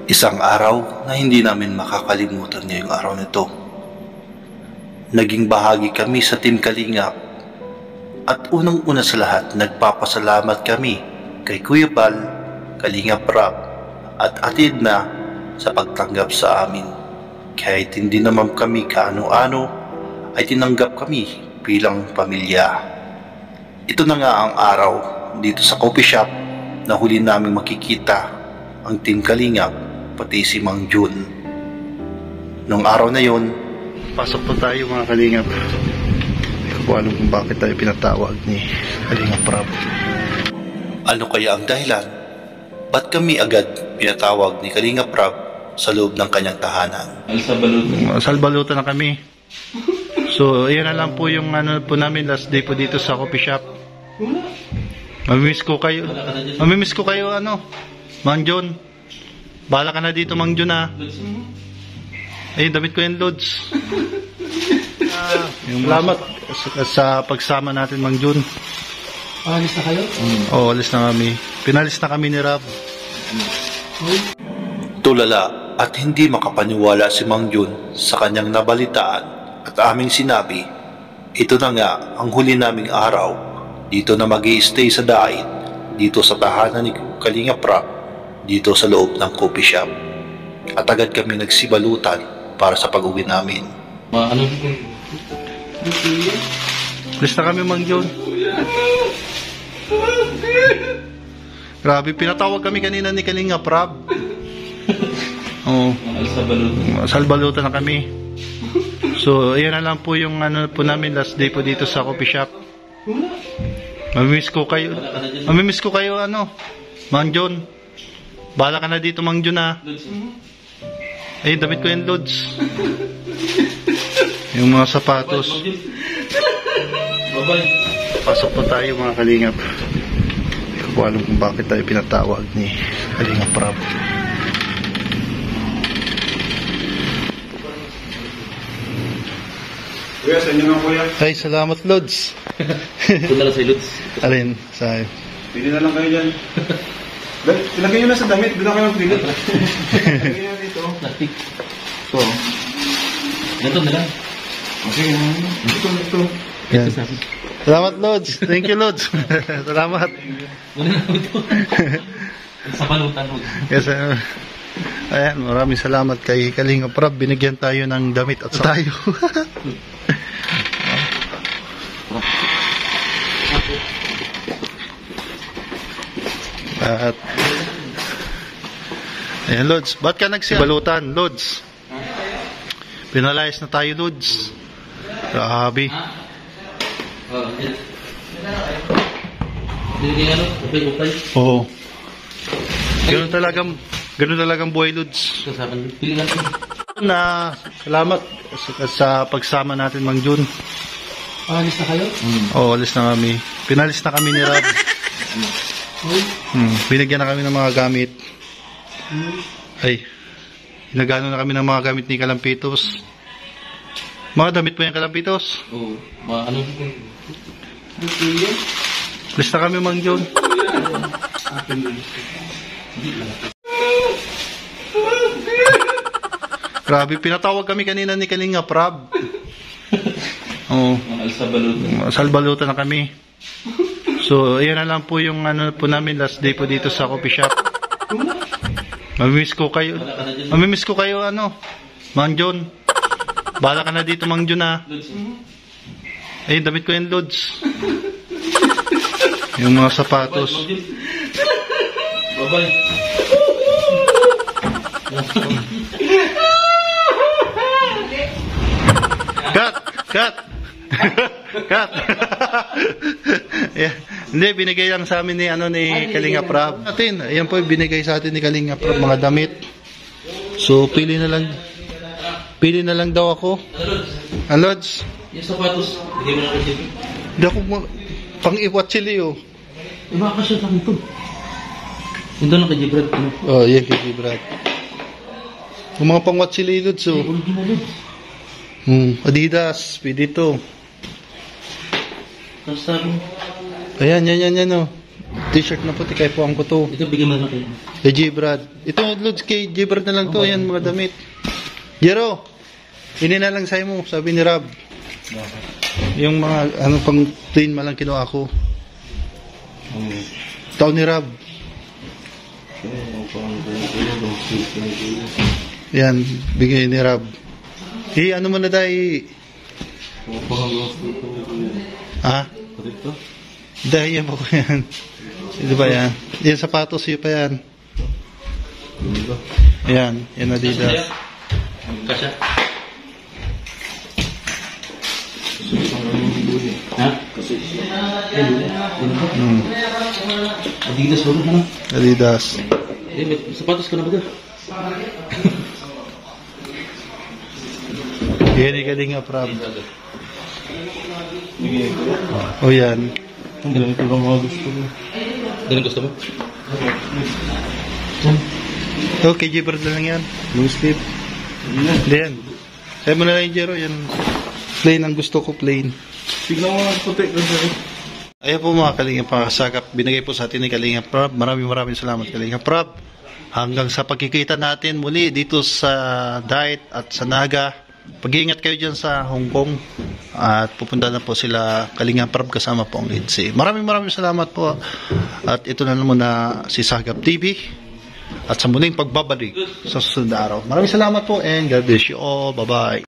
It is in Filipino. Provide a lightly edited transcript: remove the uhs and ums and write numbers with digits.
Isang araw na hindi namin makakalimutan ngayong araw nito. Naging bahagi kami sa Team Kalingap at unang-una sa lahat nagpapasalamat kami kay Kuya Bal, Kalingap Rab at Ate Edna sa pagtanggap sa amin. Kahit hindi naman kami kaano-ano ay tinanggap kami bilang pamilya. Ito na nga ang araw dito sa coffee shop na huli namin makikita ang Team Kalingap pati si Mang Jun. Nung araw na yon, pasok po tayo mga Kalingap. Hindi ko alam kung bakit tayo pinatawag ni Kalingap Rab. Ano kaya ang dahilan? Ba't kami agad pinatawag ni Kalingap Rab sa loob ng kanyang tahanan? Salbalutan na kami. So, yan na lang po yung ano po namin last day po dito sa coffee shop. Mamimiss ko kayo. Mamimiss ko kayo ano, Mang Jun. Bahala ka na dito, Mang Jun, ha? Ay, damit ko yung Lods. Salamat sa pagsama natin, Mang Jun. Alis na kayo? Oo, alis na kami. Pinalis na kami ni Rab. Tulala at hindi makapaniwala si Mang Jun sa kanyang nabalitaan at aming sinabi, ito na nga ang huli naming araw dito na mag-i-stay sa Dait, dito sa tahanan ni Kalingap Rab, dito sa loob ng coffee shop. At agad kami nagsibalutan para sa pag-uwi namin. Alis na kami, Mang Jun. Grabe, pinatawag kami kanina ni Kalingap Rab. Oo. Salbalutan na kami. So, ayan na lang po yung ano po namin last day po dito sa coffee shop. Mamimiss ko kayo. Mamimiss ko kayo ano, Mang Jun. Bahala ka na dito, Mang Jun, ha? Ay, damit ko yung Lods. Yung mga sapatos. Pasok po tayo mga Kalingap. Hindi ko alam kung bakit tayo pinatawag ni Kalingap Rab. Kuya, sa inyo nga kuya. Ay, salamat, Lods. Punta lang sa Lods. Alin, sa'yo. Pili na lang kayo dyan. Ilagay nyo na sa damit, doon na kayo ng pilit. Ilagay nyo dito. Plastic. Ito. Ganito na lang. Okay, ito. Yan. Salamat, Lods. Thank you, Lods. Salamat. Muna na ito. Sa balutan mo. Yes, ayan, maraming salamat kay Kalingap Rab. Binigyan tayo ng damit at tayo. At ayan, Lods. Ba't ka nagsibalutan, Lods? Pinalayas na tayo, Lods. Grabe. Upay. Oo. Ganun talagang buhay, Lods. Pilihan ko. Salamat sa pagsama natin, Mang Jun. Alis na kayo? Oo, alis na kami. Pinalis na kami ni Rab. Binigyan na kami ng mga gamit. Ay, hinagano na kami ng mga gamit ni Kalampitos. Mga damit mo yung Kalampitos? Oo. Alis na kami, Mang Jun. Grabe, pinatawag kami kanina ni Kalingap Rab. Oo. Salbalutan na kami. So, ayan na lang po yung ano po namin last day po dito sa coffee shop. Mamimiss ko kayo. Mamimiss ko kayo ano, Mang Jun. Bahala ka na dito, Mang Jun, ha? Ay, damit ko yung Lods. Yung mga sapatos. Bye-bye. Cut! Yeah. Hindi, binigay lang sa amin ni Kalingap Rab. Ayan po, binigay sa atin ni Kalingap Rab mga damit. So, pili na lang daw ako. Lods? Yung sapatos, bigay mo na kasi. Hindi ako pang-iwat chili, oh. Iba ka siya sa ito. Yung doon lang kay Jibrad. Oh, yeah, kay Jibrad. Yung mga pang-wat chili, Lods, oh. Original Lods. Adidas, pwede ito. Tapos sabi mo. Ayan, yan, oh. T-shirt na puti, kay puwang ko to. Ito, bigyan mo na kayo. Kay J-Brad. Ito, Lods, kay J-Brad na lang to. Yan, mga damit. Jero, ini na lang sa'yo mo, sabi ni Rob. Yung mga, pang plain malang kinuha ko. Tao ni Rob. Yan, bigay ni Rob. Ano mo na dahil? Ha? Dahil yan po yan. Di ba yan? Yan sapatos, yun pa yan. Yan, yan Adidas. Kasya. Ha? Adidas ba na? Adidas. May sapatos ka na ba? Yan, ikalinga Prab. O yan. Ganito lang mga gusto mo. Ganun gusto mo? Okay, J-Bird na lang yan. Long sleeve. Hindi yan. Sabi mo na lang yung Jero, yan. Plain ang gusto ko, plain. Tignan mo ang puti. Ayan po mga Kalingap Pakasakap. Binigay po sa atin ni Kalingap Prab. Maraming salamat Kalingap Prab. Hanggang sa pagkikita natin muli dito sa Diet at sa Naga. Pag-iingat kayo dyan sa Hong Kong. At pupunta na po sila Kalingap Prab kasama po ang Lindsay. Maraming salamat po. At ito na naman na si Sagap TV. At sa muling pagbabalik sa susunod na araw. Maraming salamat po and God bless you all. Bye-bye.